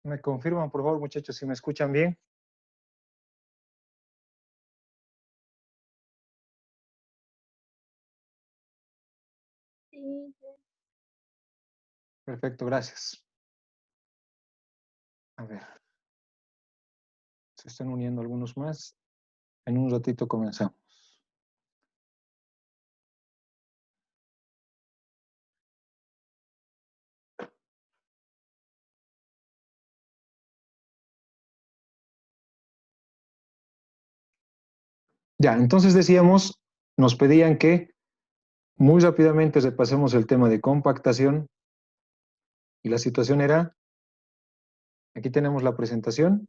¿Me confirman, por favor, muchachos, si me escuchan bien? Sí, Perfecto, gracias. A ver, se están uniendo algunos más. En un ratito comenzamos. Ya, entonces decíamos, nos pedían que muy rápidamente repasemos el tema de compactación y la situación era, aquí tenemos la presentación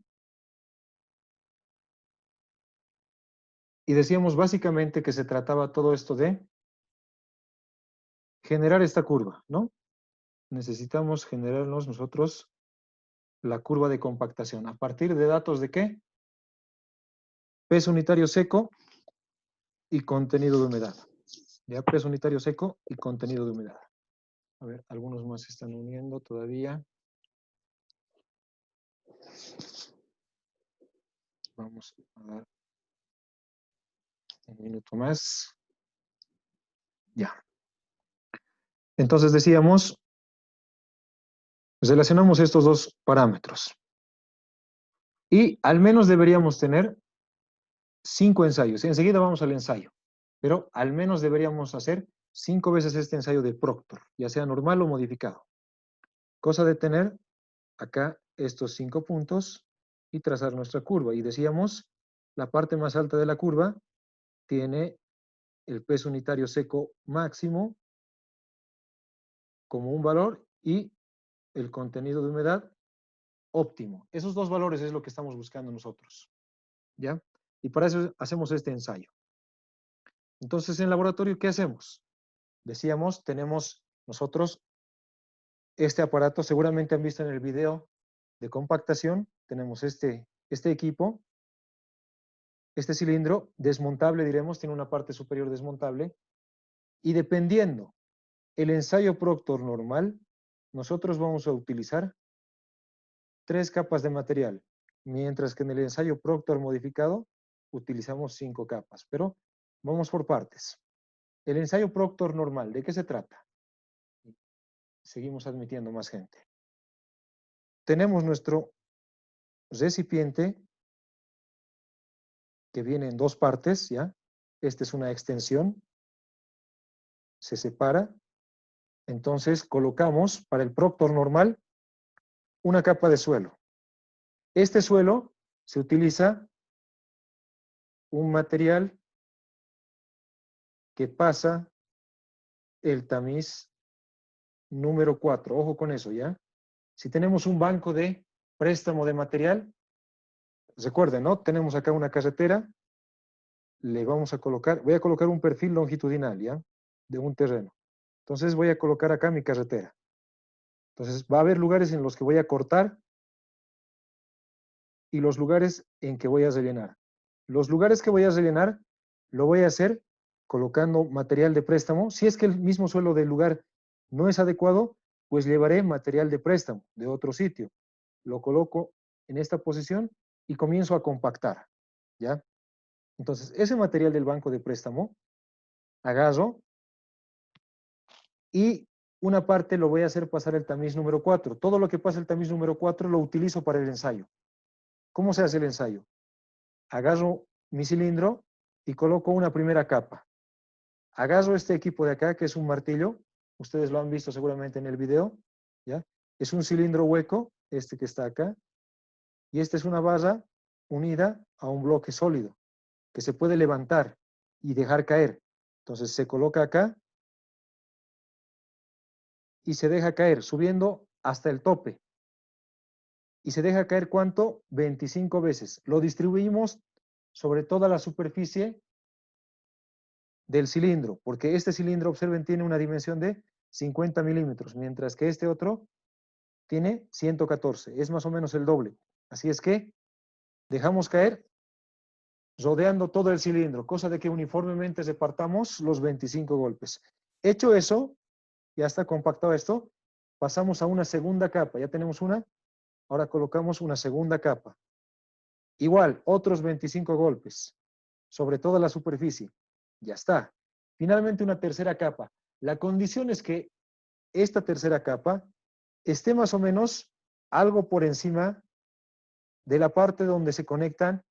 y decíamos básicamente que se trataba todo esto de generar esta curva, ¿no? Necesitamos generarnos nosotros la curva de compactación. ¿A partir de datos de qué? Peso unitario seco y contenido de humedad. Ya, peso unitario seco y contenido de humedad. A ver, algunos más se están uniendo todavía. Vamos a dar un minuto más. Ya. Entonces decíamos, relacionamos estos dos parámetros. Y al menos deberíamos tener 5 ensayos. Enseguida vamos al ensayo. Pero al menos deberíamos hacer 5 veces este ensayo de Proctor, ya sea normal o modificado. Cosa de tener acá estos 5 puntos y trazar nuestra curva. Y decíamos, la parte más alta de la curva tiene el peso unitario seco máximo como un valor y el contenido de humedad óptimo. Esos dos valores es lo que estamos buscando nosotros. ¿Ya? Y para eso hacemos este ensayo. Entonces, en laboratorio, ¿qué hacemos? Decíamos, tenemos nosotros este aparato, seguramente han visto en el video de compactación, tenemos este equipo, este cilindro desmontable, diremos, tiene una parte superior desmontable, y dependiendo el ensayo Proctor normal, nosotros vamos a utilizar 3 capas de material, mientras que en el ensayo Proctor modificado utilizamos 5 capas. Pero vamos por partes. El ensayo Proctor normal, ¿de qué se trata? Seguimos admitiendo más gente. Tenemos nuestro recipiente que viene en 2 partes, ¿ya? Esta es una extensión, se separa. Entonces colocamos para el Proctor normal una capa de suelo. Este suelo se utiliza un material que pasa el tamiz número 4. Ojo con eso, ¿ya? Si tenemos un banco de préstamo de material, recuerden, ¿no? Tenemos acá una carretera, le vamos a colocar, voy a colocar un perfil longitudinal, ¿ya? De un terreno. Entonces voy a colocar acá mi carretera. Entonces va a haber lugares en los que voy a cortar y los lugares en que voy a rellenar. Los lugares que voy a rellenar lo voy a hacer colocando material de préstamo. Si es que el mismo suelo del lugar no es adecuado, pues llevaré material de préstamo de otro sitio. Lo coloco en esta posición y comienzo a compactar, ¿ya? Entonces, ese material del banco de préstamo, agarro y una parte lo voy a hacer pasar el tamiz número 4. Todo lo que pasa el tamiz número 4 lo utilizo para el ensayo. ¿Cómo se hace el ensayo? Agarro mi cilindro y coloco una primera capa. Agarro este equipo de acá, que es un martillo. Ustedes lo han visto seguramente en el video, ¿ya? Es un cilindro hueco, este que está acá. Y esta es una barra unida a un bloque sólido, que se puede levantar y dejar caer. Entonces se coloca acá y se deja caer, subiendo hasta el tope. Y se deja caer, ¿cuánto? 25 veces. Lo distribuimos sobre toda la superficie del cilindro, porque este cilindro, observen, tiene una dimensión de 50 milímetros, mientras que este otro tiene 114, es más o menos el doble. Así es que dejamos caer rodeando todo el cilindro, cosa de que uniformemente repartamos los 25 golpes. Hecho eso, ya está compactado esto, pasamos a una segunda capa, ya tenemos una Ahora colocamos una segunda capa. Igual, otros 25 golpes sobre toda la superficie. Ya está. Finalmente una tercera capa. La condición es que esta tercera capa esté más o menos algo por encima de la parte donde se conectan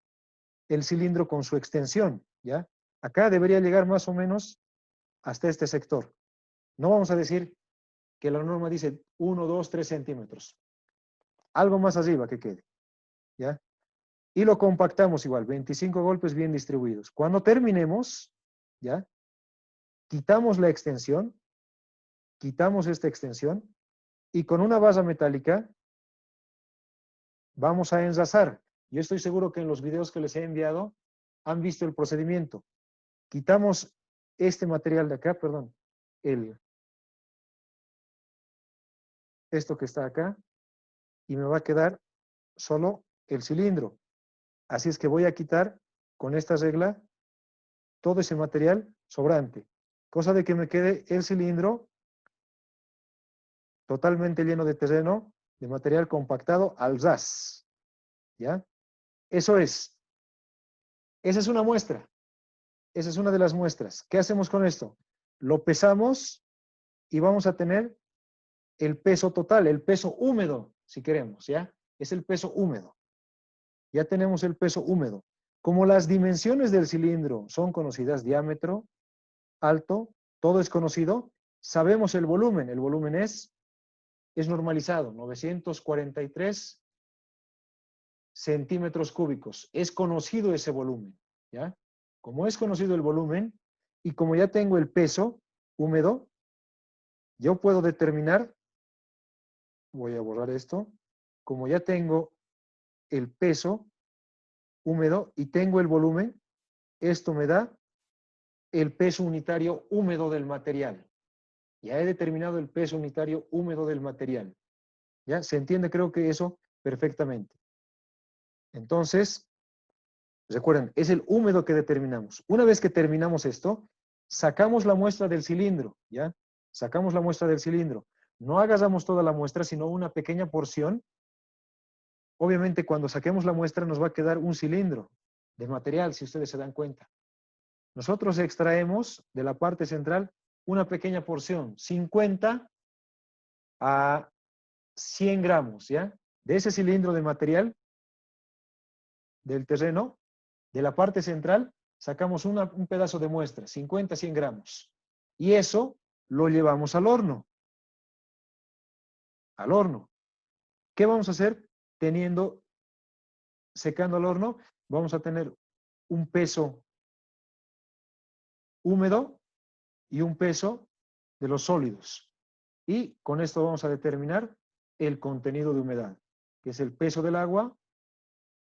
el cilindro con su extensión, ¿ya? Acá debería llegar más o menos hasta este sector. No vamos a decir que la norma dice 1, 2, 3 centímetros. Algo más arriba que quede, ¿ya? Y lo compactamos igual, 25 golpes bien distribuidos. Cuando terminemos, ¿ya? Quitamos la extensión, quitamos esta extensión y con una base metálica vamos a enlazar. Yo estoy seguro que en los videos que les he enviado han visto el procedimiento. Quitamos este material de acá, perdón, esto que está acá, y me va a quedar solo el cilindro. Así es que voy a quitar con esta regla todo ese material sobrante, cosa de que me quede el cilindro totalmente lleno de terreno, de material compactado al ras, ¿ya? Eso es. Esa es una muestra. Esa es una de las muestras. ¿Qué hacemos con esto? Lo pesamos y vamos a tener el peso total, el peso húmedo, si queremos, ¿ya? Es el peso húmedo. Ya tenemos el peso húmedo. Como las dimensiones del cilindro son conocidas, diámetro, alto, todo es conocido, sabemos el volumen. El volumen es normalizado, 943 centímetros cúbicos. Es conocido ese volumen, ¿ya? Como es conocido el volumen y como ya tengo el peso húmedo, yo puedo determinar, voy a borrar esto, como ya tengo el peso húmedo y tengo el volumen, esto me da el peso unitario húmedo del material. Ya he determinado el peso unitario húmedo del material. ¿Ya? Se entiende, creo que eso perfectamente. Entonces, recuerden, es el húmedo que determinamos. Una vez que terminamos esto, sacamos la muestra del cilindro, ¿ya? Sacamos la muestra del cilindro. No agarramos toda la muestra, sino una pequeña porción. Obviamente, cuando saquemos la muestra, nos va a quedar un cilindro de material, si ustedes se dan cuenta. Nosotros extraemos de la parte central una pequeña porción, 50 a 100 gramos, ¿ya? De ese cilindro de material del terreno, de la parte central, sacamos un pedazo de muestra, 50 a 100 gramos. Y eso lo llevamos al horno. Al horno. ¿Qué vamos a hacer? Secando al horno, vamos a tener un peso húmedo y un peso de los sólidos. Y con esto vamos a determinar el contenido de humedad, que es el peso del agua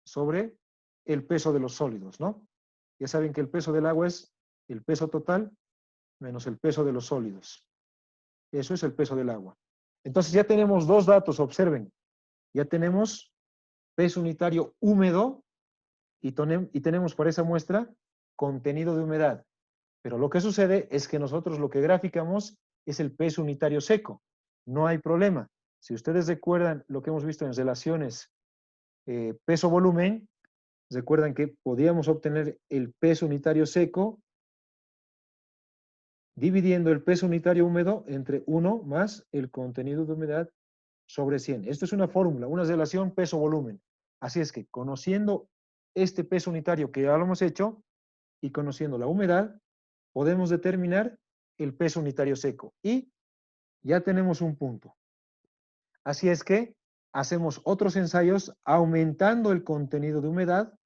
sobre el peso de los sólidos, ¿no? Ya saben que el peso del agua es el peso total menos el peso de los sólidos. Eso es el peso del agua. Entonces ya tenemos dos datos, observen. Ya tenemos peso unitario húmedo y tenemos para esa muestra contenido de humedad. Pero lo que sucede es que nosotros lo que graficamos es el peso unitario seco. No hay problema. Si ustedes recuerdan lo que hemos visto en relaciones peso-volumen, recuerdan que podíamos obtener el peso unitario seco dividiendo el peso unitario húmedo entre 1 más el contenido de humedad sobre 100. Esto es una fórmula, una relación peso-volumen. Así es que conociendo este peso unitario que ya lo hemos hecho y conociendo la humedad, podemos determinar el peso unitario seco. Y ya tenemos un punto. Así es que hacemos otros ensayos aumentando el contenido de humedad,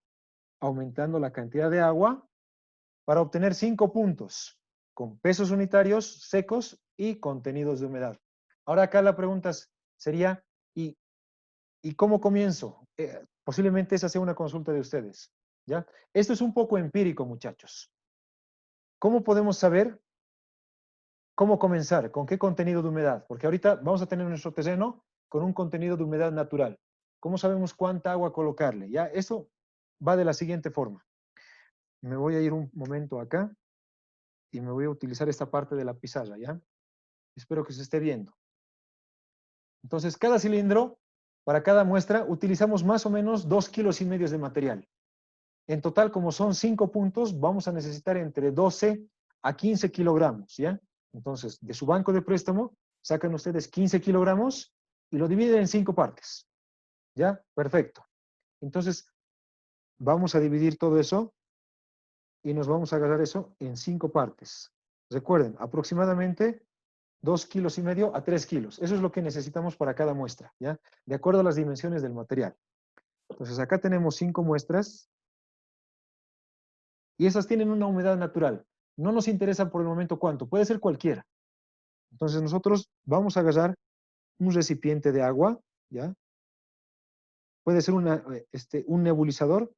aumentando la cantidad de agua, para obtener 5 puntos con pesos unitarios secos y contenidos de humedad. Ahora acá la pregunta sería, ¿y cómo comienzo? Posiblemente esa sea una consulta de ustedes, ¿ya? Esto es un poco empírico, muchachos. ¿Cómo podemos saber cómo comenzar? ¿Con qué contenido de humedad? Porque ahorita vamos a tener nuestro terreno con un contenido de humedad natural. ¿Cómo sabemos cuánta agua colocarle? ¿Ya? Eso va de la siguiente forma. Me voy a ir un momento acá y me voy a utilizar esta parte de la pizarra, ¿ya? Espero que se esté viendo. Entonces, cada cilindro para cada muestra utilizamos más o menos 2,5 kilos de material. En total, como son 5 puntos, vamos a necesitar entre 12 a 15 kilogramos, ¿ya? Entonces, de su banco de préstamo, sacan ustedes 15 kilogramos y lo dividen en 5 partes, ¿ya? Perfecto. Entonces, vamos a dividir todo eso y nos vamos a agarrar eso en 5 partes. Recuerden, aproximadamente 2,5 kilos a 3 kilos. Eso es lo que necesitamos para cada muestra, ¿ya? De acuerdo a las dimensiones del material. Entonces, acá tenemos 5 muestras y esas tienen una humedad natural. No nos interesa por el momento cuánto, puede ser cualquiera. Entonces, nosotros vamos a agarrar un recipiente de agua, ¿ya? Puede ser un nebulizador.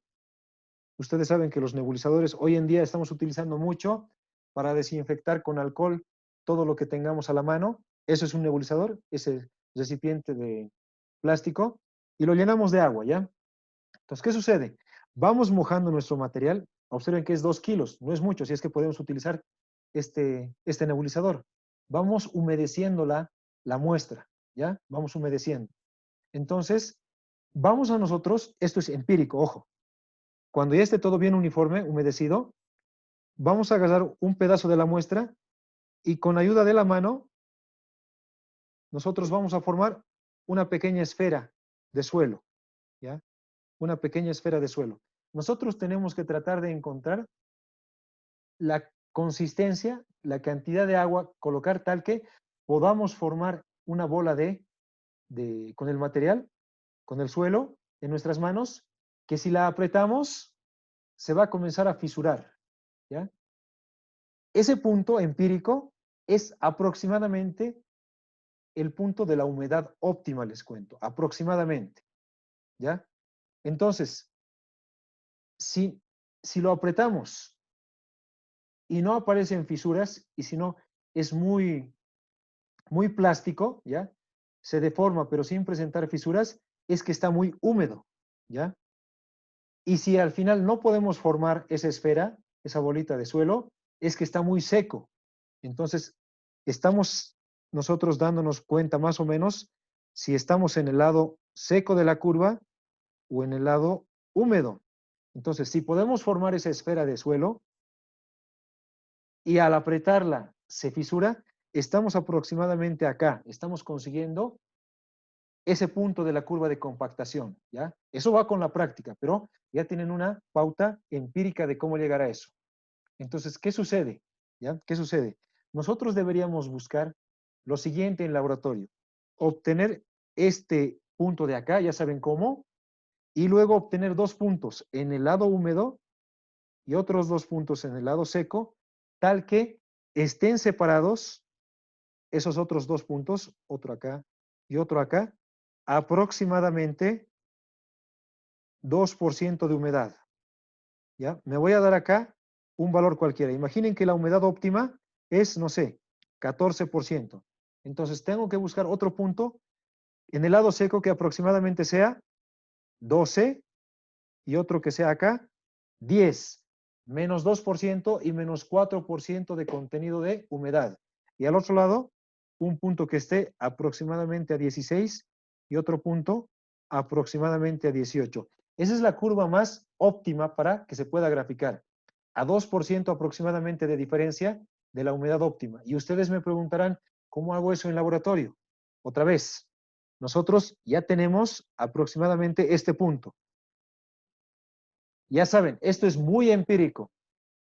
Ustedes saben que los nebulizadores hoy en día estamos utilizando mucho para desinfectar con alcohol todo lo que tengamos a la mano. Eso es un nebulizador, ese recipiente de plástico, y lo llenamos de agua, ¿ya? Entonces, ¿qué sucede? Vamos mojando nuestro material. Observen que es 2 kilos, no es mucho, si es que podemos utilizar este nebulizador. Vamos humedeciendo la muestra, ¿ya? Vamos humedeciendo. Entonces, vamos a nosotros, esto es empírico, ojo, cuando ya esté todo bien uniforme, humedecido, vamos a agarrar un pedazo de la muestra y con ayuda de la mano, nosotros vamos a formar una pequeña esfera de suelo, ¿ya? Una pequeña esfera de suelo. Nosotros tenemos que tratar de encontrar la consistencia, la cantidad de agua, colocar tal que podamos formar una bola con el material, con el suelo en nuestras manos, que si la apretamos, se va a comenzar a fisurar, ¿ya? Ese punto empírico es aproximadamente el punto de la humedad óptima, les cuento, aproximadamente, ¿ya? Entonces, si, si lo apretamos y no aparecen fisuras, y si no es muy plástico, ¿ya? Se deforma, pero sin presentar fisuras, es que está muy húmedo, ¿ya? Y si al final no podemos formar esa esfera, esa bolita de suelo, es que está muy seco. Entonces, estamos nosotros dándonos cuenta más o menos si estamos en el lado seco de la curva o en el lado húmedo. Entonces, si podemos formar esa esfera de suelo y al apretarla se fisura, estamos aproximadamente acá, estamos consiguiendo ese punto de la curva de compactación, ¿ya? Eso va con la práctica, pero ya tienen una pauta empírica de cómo llegar a eso. Entonces, ¿qué sucede? ¿Ya? ¿Qué sucede? Nosotros deberíamos buscar lo siguiente en laboratorio. Obtener este punto de acá, ya saben cómo, y luego obtener 2 puntos en el lado húmedo y otros 2 puntos en el lado seco, tal que estén separados esos otros 2 puntos, otro acá y otro acá, aproximadamente 2% de humedad. ¿Ya? Me voy a dar acá un valor cualquiera. Imaginen que la humedad óptima es, no sé, 14%. Entonces tengo que buscar otro punto en el lado seco que aproximadamente sea 12 y otro que sea acá 10, menos 2% y menos 4% de contenido de humedad. Y al otro lado, un punto que esté aproximadamente a 16 y otro punto aproximadamente a 18. Esa es la curva más óptima para que se pueda graficar. A 2% aproximadamente de diferencia de la humedad óptima. Y ustedes me preguntarán, ¿cómo hago eso en laboratorio? Otra vez, nosotros ya tenemos aproximadamente este punto. Ya saben, esto es muy empírico.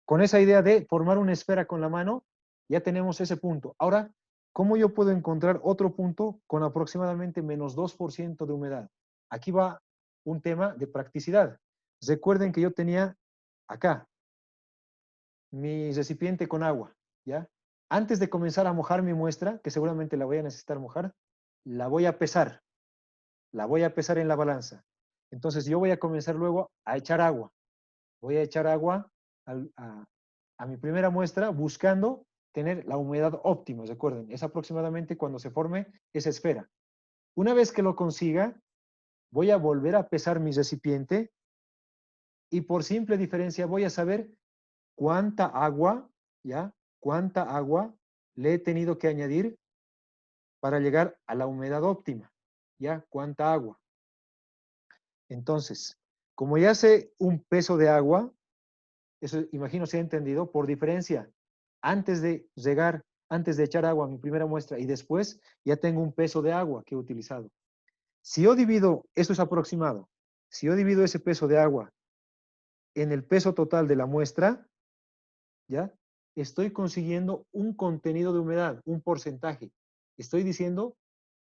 Con esa idea de formar una esfera con la mano, ya tenemos ese punto. Ahora, ¿cómo yo puedo encontrar otro punto con aproximadamente menos 2% de humedad? Aquí va un tema de practicidad. Recuerden que yo tenía acá mi recipiente con agua, ¿ya? Antes de comenzar a mojar mi muestra, que seguramente la voy a necesitar mojar, la voy a pesar. La voy a pesar en la balanza. Entonces yo voy a comenzar luego a echar agua. Voy a echar agua a mi primera muestra buscando tener la humedad óptima, recuerden, es aproximadamente cuando se forme esa esfera. Una vez que lo consiga, voy a volver a pesar mi recipiente y por simple diferencia voy a saber cuánta agua, ¿ya? Cuánta agua le he tenido que añadir para llegar a la humedad óptima. ¿ya? ¿Cuánta agua? Entonces, como ya sé un peso de agua, eso imagino se ha entendido, por diferencia, antes de llegar, antes de echar agua a mi primera muestra y después, ya tengo un peso de agua que he utilizado. Si yo divido, esto es aproximado, si yo divido ese peso de agua en el peso total de la muestra, ¿ya? Estoy consiguiendo un contenido de humedad, un porcentaje. Estoy diciendo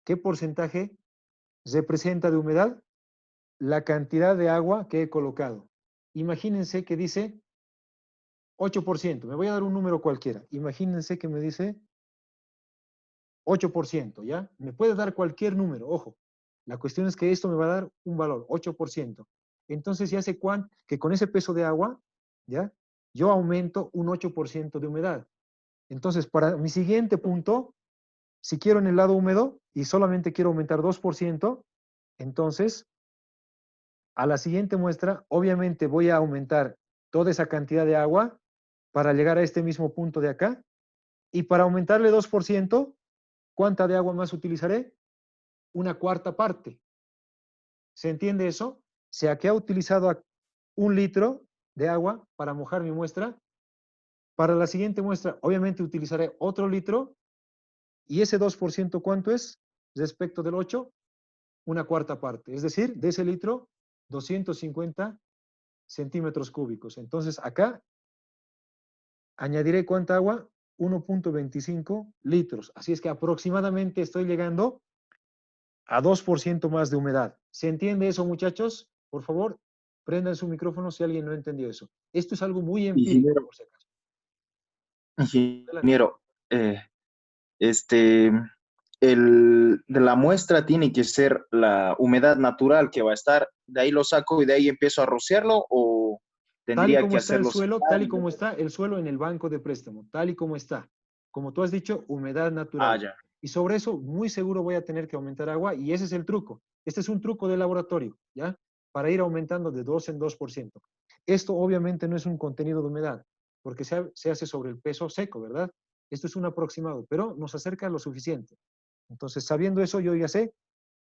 qué porcentaje representa de humedad la cantidad de agua que he colocado. Imagínense que dice 8%. Me voy a dar un número cualquiera. Imagínense que me dice 8%, ¿ya? Me puede dar cualquier número, ojo. La cuestión es que esto me va a dar un valor, 8%. Entonces ya sé que con ese peso de agua, ¿ya? Yo aumento un 8% de humedad. Entonces, para mi siguiente punto, si quiero en el lado húmedo y solamente quiero aumentar 2%, entonces a la siguiente muestra, obviamente voy a aumentar toda esa cantidad de agua para llegar a este mismo punto de acá. Y para aumentarle 2%, ¿cuánta de agua más utilizaré? Una cuarta parte. ¿Se entiende eso? Si aquí ha utilizado 1 litro de agua para mojar mi muestra, para la siguiente muestra, obviamente utilizaré otro litro. ¿Y ese 2% cuánto es? Respecto del 8, una cuarta parte. Es decir, de ese litro, 250 centímetros cúbicos. Entonces, acá añadiré cuánta agua, 1.25 litros. Así es que aproximadamente estoy llegando a 2% más de humedad. ¿Se entiende eso, muchachos? Por favor, prendan su micrófono si alguien no entendió eso. Esto es algo muy empírico, Ingeniero, por si acaso. Adelante. ingeniero, este, de la muestra tiene que ser la humedad natural que va a estar, de ahí lo saco y de ahí empiezo a rociarlo o Tal y tendría como que está el hacerlo suelo, secar tal y y como luego. está el suelo en el banco de préstamo, tal y como está. Como tú has dicho, humedad Ah, natural. ya. Y sobre eso, muy seguro voy a tener que aumentar agua y ese es el truco. Este es un truco de laboratorio, ¿ya? Para ir aumentando de 2 en 2%. Esto obviamente no es un contenido de humedad, porque se hace sobre el peso seco, ¿verdad? Esto es un aproximado, pero nos acerca lo suficiente. Entonces, sabiendo eso, yo ya sé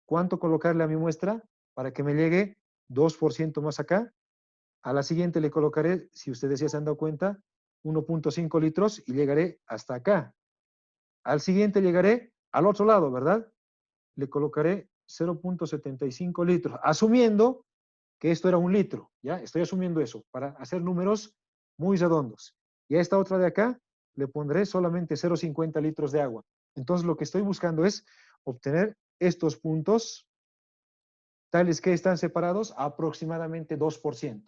cuánto colocarle a mi muestra para que me llegue 2% más acá. A la siguiente le colocaré, si ustedes ya se han dado cuenta, 1.5 litros y llegaré hasta acá. Al siguiente llegaré al otro lado, ¿verdad? Le colocaré 0.75 litros, asumiendo que esto era 1 litro, ¿ya? Estoy asumiendo eso para hacer números muy redondos. Y a esta otra de acá le pondré solamente 0.50 litros de agua. Entonces lo que estoy buscando es obtener estos puntos tales que están separados a aproximadamente 2%.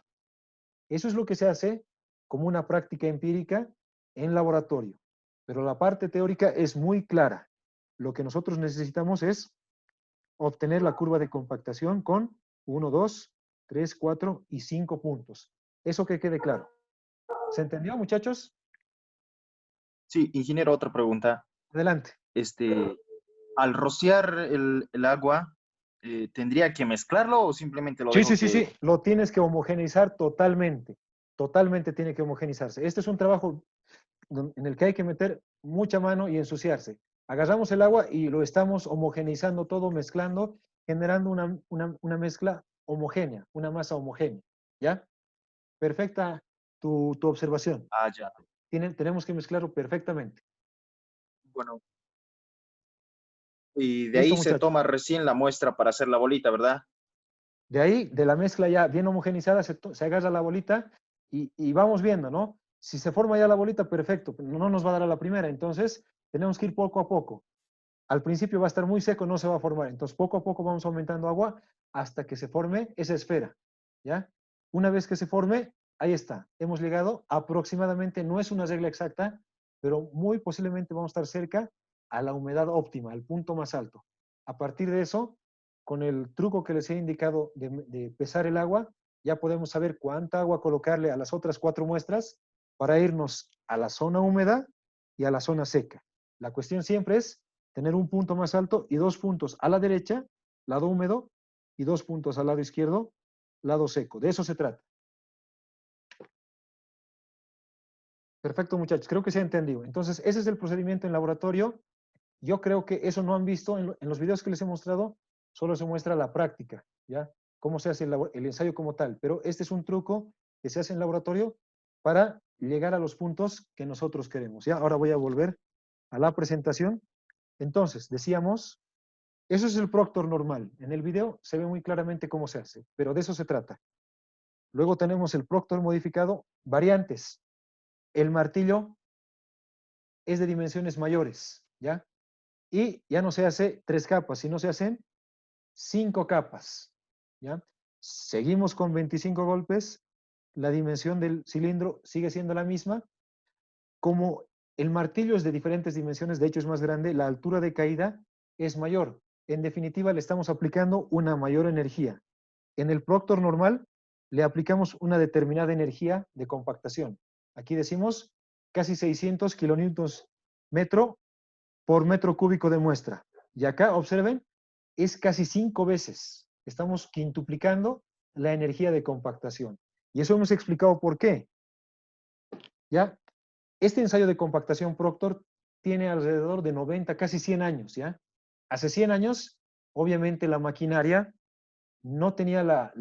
Eso es lo que se hace como una práctica empírica en laboratorio. Pero la parte teórica es muy clara. Lo que nosotros necesitamos es obtener la curva de compactación con 1, 2, 3, 4 y 5 puntos. Eso que quede claro. ¿Se entendió, muchachos? Sí, ingeniero, otra pregunta. Adelante. Este, Al rociar el agua, ¿tendría que mezclarlo o simplemente lo Sí, dejo sí, sí, sí. que... Lo tienes que homogeneizar totalmente. Totalmente tiene que homogeneizarse. Este es un trabajo en el que hay que meter mucha mano y ensuciarse. Agarramos el agua y lo estamos homogeneizando todo, mezclando, generando una mezcla homogénea, una masa homogénea. ¿Ya? Perfecta tu observación. Ah, ya. Tenemos que mezclarlo perfectamente. Bueno, y de Listo, ahí se muchachos. toma recién la muestra para hacer la bolita, ¿verdad? De ahí, de la mezcla ya bien homogenizada, se agarra la bolita y vamos viendo, ¿no? Si se forma ya la bolita, perfecto, pero no nos va a dar a la primera, entonces tenemos que ir poco a poco. Al principio va a estar muy seco, no se va a formar, entonces poco a poco vamos aumentando agua hasta que se forme esa esfera, ¿ya? Una vez que se forme, ahí está, hemos llegado aproximadamente, no es una regla exacta, pero muy posiblemente vamos a estar cerca a la humedad óptima, al punto más alto. A partir de eso, con el truco que les he indicado de pesar el agua, ya podemos saber cuánta agua colocarle a las otras 4 muestras para irnos a la zona húmeda y a la zona seca. La cuestión siempre es tener un punto más alto y 2 puntos a la derecha, lado húmedo, y 2 puntos al lado izquierdo, lado seco. De eso se trata. Perfecto, muchachos. Creo que se ha entendido. Entonces, ese es el procedimiento en laboratorio. Yo creo que eso no han visto en los videos que les he mostrado. solo se muestra la práctica, ¿ya? Cómo se hace el ensayo como tal. Pero este es un truco que se hace en laboratorio para llegar a los puntos que nosotros queremos, ¿ya? Ahora voy a volver a la presentación. Entonces, decíamos, eso es el proctor normal. En el video se ve muy claramente cómo se hace, pero de eso se trata. Luego tenemos el proctor modificado, variantes. El martillo es de dimensiones mayores, ¿ya? Y ya no se hace 3 capas, sino se hacen 5 capas, ¿ya? Seguimos con 25 golpes, la dimensión del cilindro sigue siendo la misma. Como el martillo es de diferentes dimensiones, de hecho es más grande, la altura de caída es mayor. En definitiva, le estamos aplicando una mayor energía. En el proctor normal, le aplicamos una determinada energía de compactación. Aquí decimos casi 600 kilonewtons metro por metro cúbico de muestra. Y acá, observen, es casi 5 veces. Estamos quintuplicando la energía de compactación. Y eso hemos explicado por qué. ¿Ya? Este ensayo de compactación Proctor tiene alrededor de 90, casi 100 años, ¿ya? Hace 100 años, obviamente la maquinaria no tenía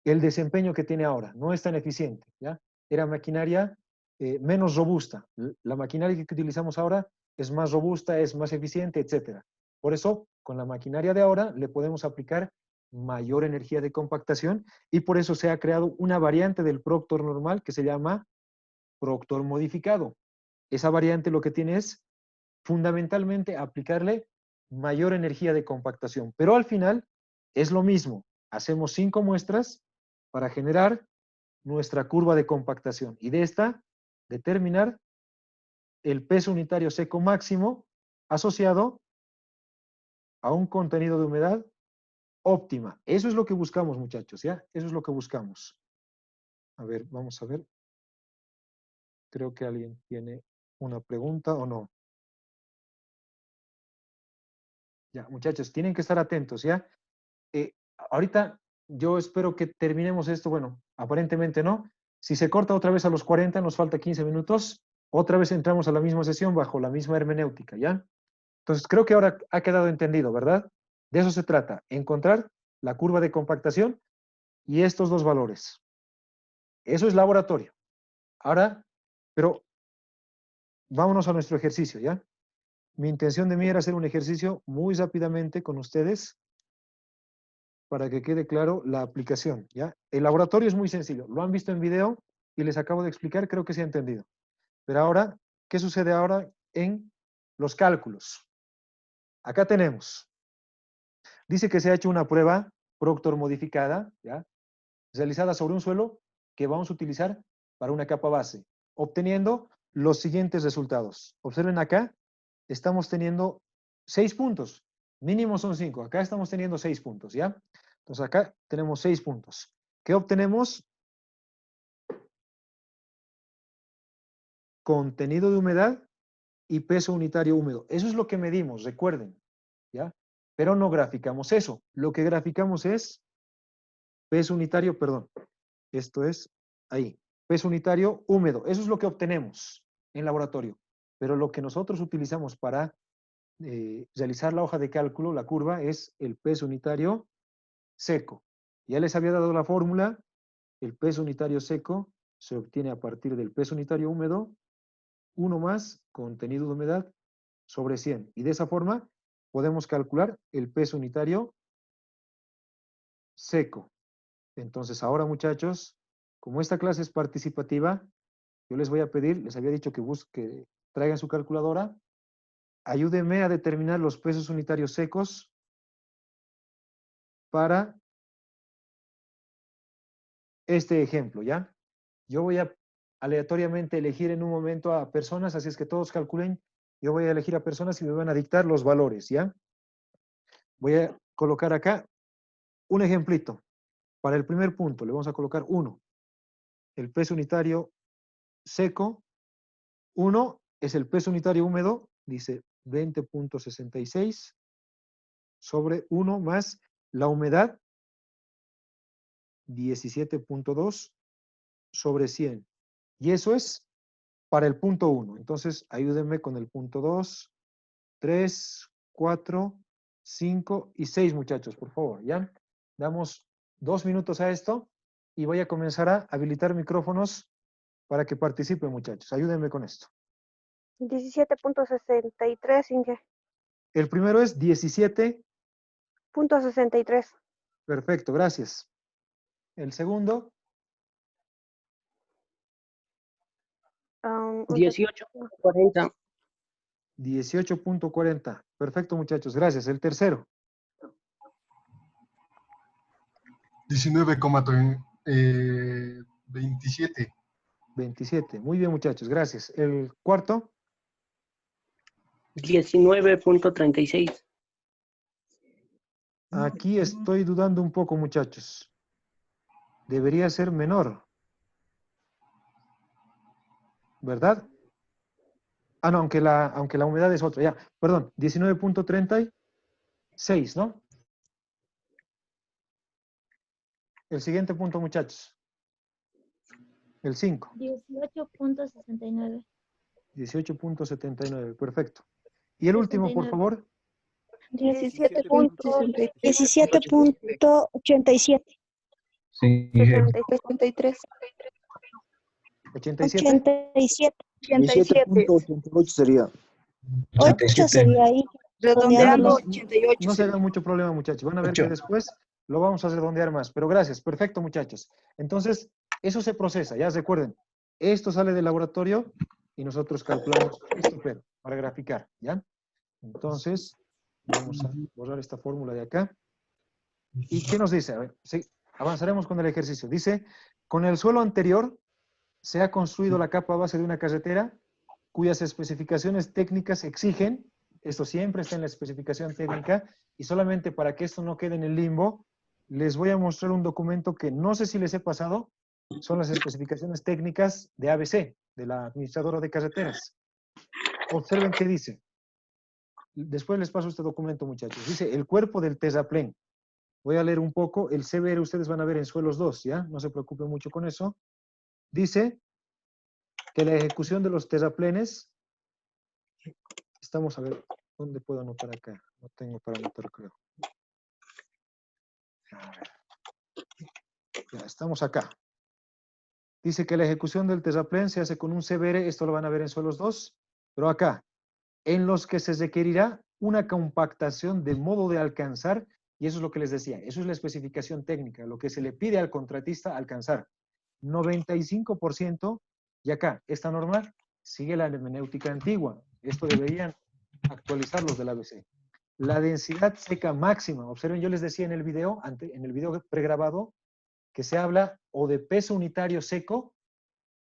el desempeño que tiene ahora, no es tan eficiente, ¿ya? Era maquinaria menos robusta. La maquinaria que utilizamos ahora es más robusta, es más eficiente, etc. Por eso, con la maquinaria de ahora le podemos aplicar mayor energía de compactación y por eso se ha creado una variante del Proctor normal que se llama Proctor modificado. Esa variante lo que tiene es fundamentalmente aplicarle mayor energía de compactación, pero al final es lo mismo. Hacemos 5 muestras para generar nuestra curva de compactación y de esta determinar el peso unitario seco máximo asociado a un contenido de humedad óptima. Eso es lo que buscamos, muchachos, ¿ya? Eso es lo que buscamos. A ver, vamos a ver. Creo que alguien tiene una pregunta o no. Ya, muchachos, tienen que estar atentos, ¿ya? Ahorita yo espero que terminemos esto, bueno, aparentemente no. Si se corta otra vez a los 40, nos falta 15 minutos, otra vez entramos a la misma sesión bajo la misma hermenéutica, ¿ya? Entonces, creo que ahora ha quedado entendido, ¿verdad? De eso se trata, encontrar la curva de compactación y estos dos valores. Eso es laboratorio. Ahora, pero vámonos a nuestro ejercicio, ¿ya? Mi intención de mí era hacer un ejercicio muy rápidamente con ustedes para que quede claro la aplicación, ¿ya? El laboratorio es muy sencillo, lo han visto en video y les acabo de explicar, creo que se ha entendido. Pero ahora, ¿qué sucede ahora en los cálculos? Acá tenemos, dice que se ha hecho una prueba Proctor modificada, ¿ya? Realizada sobre un suelo que vamos a utilizar para una capa base, obteniendo los siguientes resultados. Observen acá, estamos teniendo 6 puntos, mínimo son 5, acá estamos teniendo 6 puntos, ¿ya? Entonces acá tenemos 6 puntos. ¿Qué obtenemos? Contenido de humedad y peso unitario húmedo. Eso es lo que medimos, recuerden, ¿ya? Pero no graficamos eso. Lo que graficamos es peso unitario, perdón, esto es ahí, peso unitario húmedo. Eso es lo que obtenemos en laboratorio. Pero lo que nosotros utilizamos para realizar la hoja de cálculo, la curva, es el peso unitario seco. Ya les había dado la fórmula, el peso unitario seco se obtiene a partir del peso unitario húmedo, 1 más contenido de humedad sobre 100. Y de esa forma podemos calcular el peso unitario seco. Entonces ahora, muchachos, como esta clase es participativa, yo les voy a pedir, les había dicho que traigan su calculadora, ayúdenme a determinar los pesos unitarios secos para este ejemplo, ¿ya? Yo voy a aleatoriamente elegir en un momento a personas, así es que todos calculen, yo voy a elegir a personas y me van a dictar los valores, ¿ya? Voy a colocar acá un ejemplito. Para el primer punto le vamos a colocar 1. El peso unitario seco, 1 es el peso unitario húmedo, dice 20.66 sobre 1 más la humedad, 17.2 sobre 100. Y eso es para el punto 1. Entonces, ayúdenme con el punto 2, 3, 4, 5 y 6, muchachos, por favor, ¿ya? Damos 2 minutos a esto y voy a comenzar a habilitar micrófonos para que participen, muchachos. Ayúdenme con esto. 17.63, Inge. El primero es 17. .63. Perfecto, gracias. El segundo, 18.40. 18.40. Perfecto, muchachos, gracias. El tercero, 19,27. 27. Muy bien, muchachos, gracias. El cuarto, 19.36. aquí estoy dudando un poco, muchachos. Debería ser menor, ¿verdad? Ah, no, aunque la humedad es otra, ya. Perdón, 19.36, ¿no? El siguiente punto, muchachos. El 5. 18.69. 18.79, perfecto. Y el último, por 69. favor, 17.87. Sí, 63. 87. 17.88 sería. 8 sería ahí. Redondeando, Redondeando. 88. No se hagan mucho problema, muchachos. Van a ver que Ocho. después lo vamos a redondear más. Pero gracias, perfecto, muchachos. Entonces, eso se procesa, ya recuerden. Esto sale del laboratorio y nosotros calculamos esto, pero para graficar, ¿ya? Entonces, vamos a borrar esta fórmula de acá. ¿Y qué nos dice? A ver, sí, avanzaremos con el ejercicio. Dice, con el suelo anterior se ha construido la capa base de una carretera cuyas especificaciones técnicas exigen, esto siempre está en la especificación técnica, y solamente para que esto no quede en el limbo, les voy a mostrar un documento que no sé si les he pasado, son las especificaciones técnicas de ABC, de la administradora de carreteras. Observen qué dice. Después les paso este documento, muchachos. Dice, el cuerpo del terraplén. Voy a leer un poco. El CBR ustedes van a ver en suelos 2, ¿ya? No se preocupen mucho con eso. Dice que la ejecución de los terraplenes, estamos a ver, ¿dónde puedo anotar acá? No tengo para anotar, creo. A ver. Ya, estamos acá. Dice que la ejecución del terraplén se hace con un CBR, esto lo van a ver en suelos 2, pero acá, en los que se requerirá una compactación de modo de alcanzar, y eso es lo que les decía, eso es la especificación técnica, lo que se le pide al contratista alcanzar. 95%, y acá, esta norma sigue la hermenéutica antigua. Esto deberían actualizarlos del ABC. La densidad seca máxima. Observen, yo les decía en el video pregrabado, que se habla o de peso unitario seco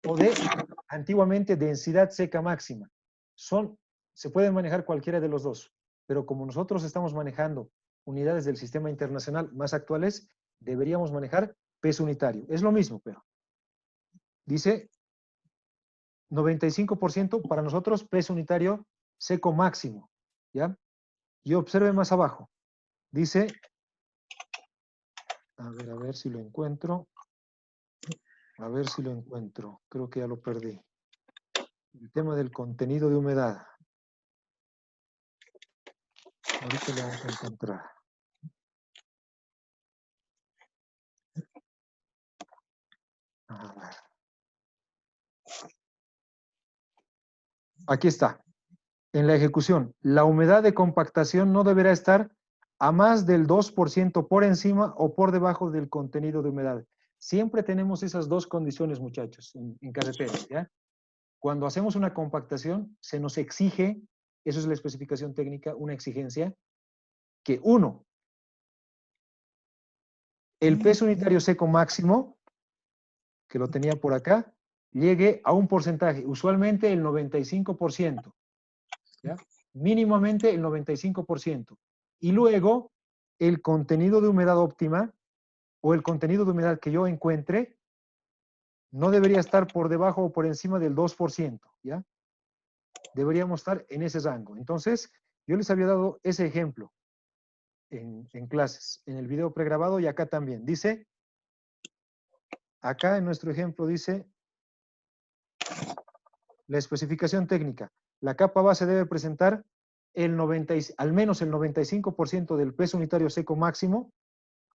o de, antiguamente, densidad seca máxima. Se pueden manejar cualquiera de los dos, pero como nosotros estamos manejando unidades del sistema internacional más actuales, deberíamos manejar peso unitario. Es lo mismo, pero dice 95% para nosotros peso unitario seco máximo, ¿ya? Y observe más abajo. Dice, a ver si lo encuentro. A ver si lo encuentro. Creo que ya lo perdí. El tema del contenido de humedad. Ahorita lo vamos a encontrar. A ver. Aquí está. En la ejecución, la humedad de compactación no deberá estar a más del 2% por encima o por debajo del contenido de humedad. Siempre tenemos esas dos condiciones, muchachos, en carreteras, ¿ya? Cuando hacemos una compactación, se nos exige, eso es la especificación técnica, una exigencia, que uno, el peso unitario seco máximo, que lo tenía por acá, llegue a un porcentaje, usualmente el 95%, ¿ya? Mínimamente el 95%. Y luego, el contenido de humedad óptima o el contenido de humedad que yo encuentre no debería estar por debajo o por encima del 2%, ¿ya? Deberíamos estar en ese rango. Entonces, yo les había dado ese ejemplo en clases, en el video pregrabado y acá también. Dice, acá en nuestro ejemplo dice, la especificación técnica. La capa base debe presentar al menos el 95% del peso unitario seco máximo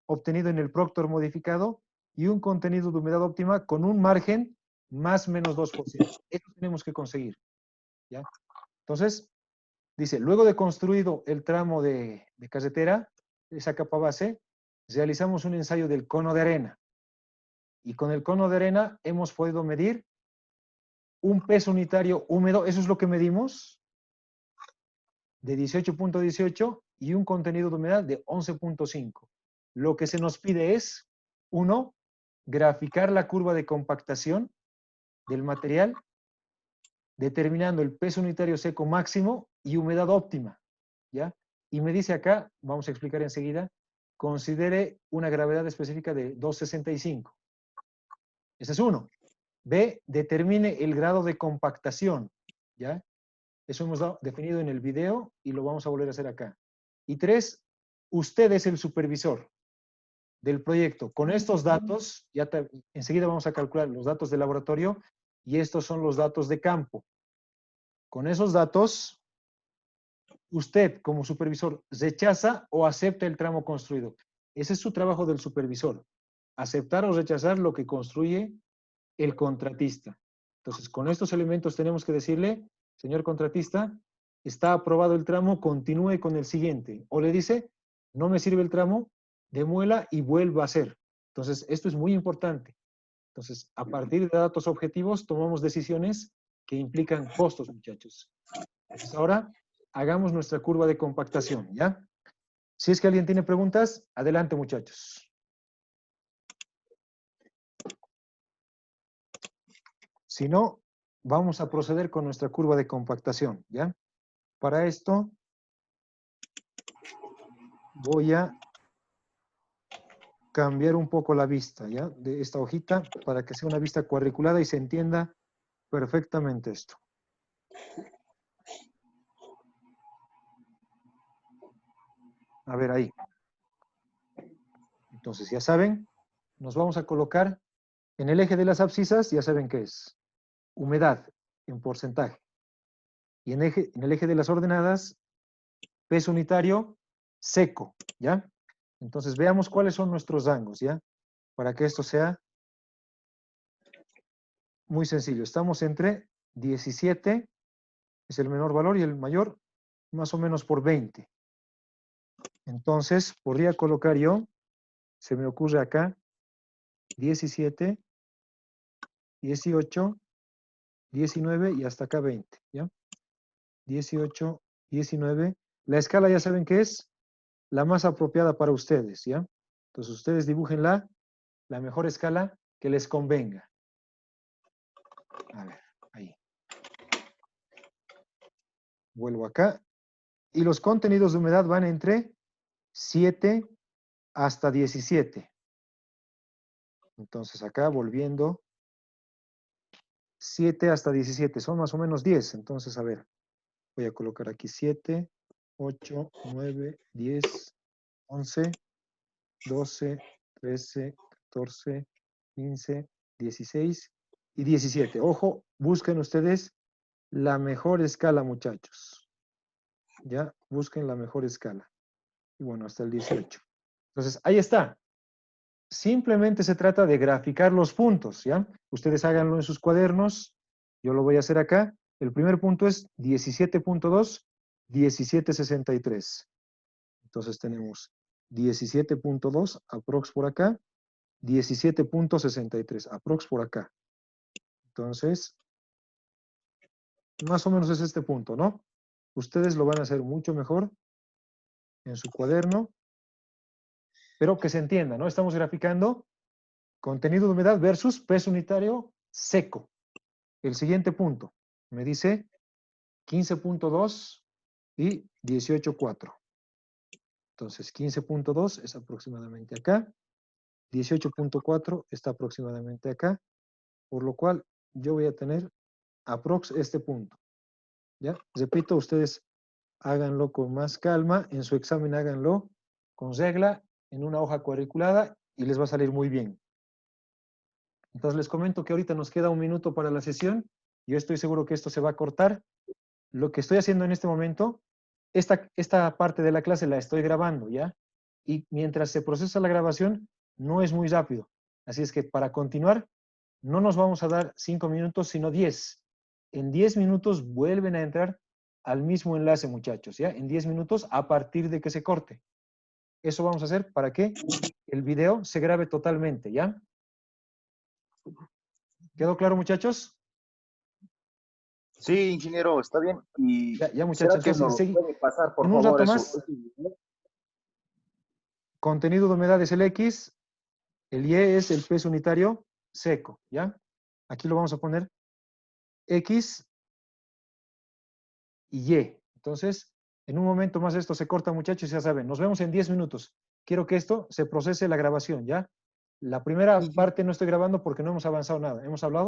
obtenido en el Proctor modificado y un contenido de humedad óptima con un margen más menos 2%. Eso tenemos que conseguir. ¿Ya? Entonces, dice, luego de construido el tramo de carretera, esa capa base, realizamos un ensayo del cono de arena. Y con el cono de arena hemos podido medir un peso unitario húmedo, eso es lo que medimos, de 18.18 y un contenido de humedad de 11.5. Lo que se nos pide es, uno, graficar la curva de compactación del material, determinando el peso unitario seco máximo y humedad óptima, ¿ya? Y me dice acá, vamos a explicar enseguida, considere una gravedad específica de 265. Ese es uno. B, determine el grado de compactación, ¿ya? Eso hemos definido en el video y lo vamos a volver a hacer acá. Y tres, usted es el supervisor del proyecto. Con estos datos, enseguida vamos a calcular los datos de laboratorio y estos son los datos de campo. Con esos datos, usted como supervisor rechaza o acepta el tramo construido. Ese es su trabajo del supervisor. Aceptar o rechazar lo que construye el contratista. Entonces, con estos elementos tenemos que decirle, señor contratista, está aprobado el tramo, continúe con el siguiente. O le dice, no me sirve el tramo, demuela y vuelva a hacer. Entonces, esto es muy importante. Entonces, a partir de datos objetivos, tomamos decisiones que implican costos, muchachos. Entonces, ahora, hagamos nuestra curva de compactación, ¿ya? Si es que alguien tiene preguntas, adelante, muchachos. Si no, vamos a proceder con nuestra curva de compactación, ¿ya? Para esto, voy a cambiar un poco la vista, ¿ya? De esta hojita para que sea una vista cuadriculada y se entienda perfectamente esto. A ver, ahí. Entonces, ya saben, nos vamos a colocar en el eje de las abscisas, ya saben qué es. Humedad en porcentaje. Y en el eje de las ordenadas, peso unitario seco, ¿ya? Entonces, veamos cuáles son nuestros rangos, ¿ya? Para que esto sea muy sencillo. Estamos entre 17, es el menor valor, y el mayor, más o menos por 20. Entonces, podría colocar yo, se me ocurre acá, 17, 18, 19 y hasta acá 20, ¿ya? 18, 19. La escala ya saben que es la más apropiada para ustedes, ¿ya? Entonces, ustedes dibujen la mejor escala que les convenga. A ver, ahí. Vuelvo acá. Y los contenidos de humedad van entre 7 hasta 17. Entonces acá volviendo, 7 hasta 17, son más o menos 10. Entonces, a ver, voy a colocar aquí 7, 8, 9, 10, 11, 12, 13, 14, 15, 16 y 17. Ojo, busquen ustedes la mejor escala, muchachos. Ya, busquen la mejor escala. Y bueno, hasta el 18. Entonces, ahí está. Simplemente se trata de graficar los puntos, ¿ya? Ustedes háganlo en sus cuadernos. Yo lo voy a hacer acá. El primer punto es 17.2, 17.63. Entonces tenemos 17.2, aprox por acá, 17.63, aprox por acá. Entonces, más o menos es este punto, ¿no? Ustedes lo van a hacer mucho mejor en su cuaderno, pero que se entienda, ¿no? Estamos graficando contenido de humedad versus peso unitario seco. El siguiente punto me dice 15.2 y 18.4. Entonces, 15.2 es aproximadamente acá. 18.4 está aproximadamente acá. Por lo cual, yo voy a tener aprox este punto. ¿Ya? Repito, ustedes háganlo con más calma. En su examen háganlo con regla, en una hoja cuadriculada y les va a salir muy bien. Entonces les comento que ahorita nos queda un minuto para la sesión. Yo estoy seguro que esto se va a cortar. Lo que estoy haciendo en este momento esta parte de la clase la estoy grabando, ¿ya? Y mientras se procesa la grabación, no es muy rápido. Así es que para continuar, no nos vamos a dar 5 minutos, sino 10. En 10 minutos vuelven a entrar al mismo enlace, muchachos, ¿ya? En 10 minutos a partir de que se corte. Eso vamos a hacer para que el video se grabe totalmente, ¿ya? ¿Quedó claro, muchachos? Sí, ingeniero, está bien. Y Ya, muchachos, ¿será que entonces, nos puede pasar, por en un favor, rato eso? más, contenido de humedad es el X, el Y es el peso unitario seco, ¿ya? Aquí lo vamos a poner X y Y. Entonces, en un momento más esto se corta, muchachos, ya saben. Nos vemos en 10 minutos. Quiero que esto se procese la grabación, ¿ya? La primera parte no estoy grabando porque no hemos avanzado nada. Hemos hablado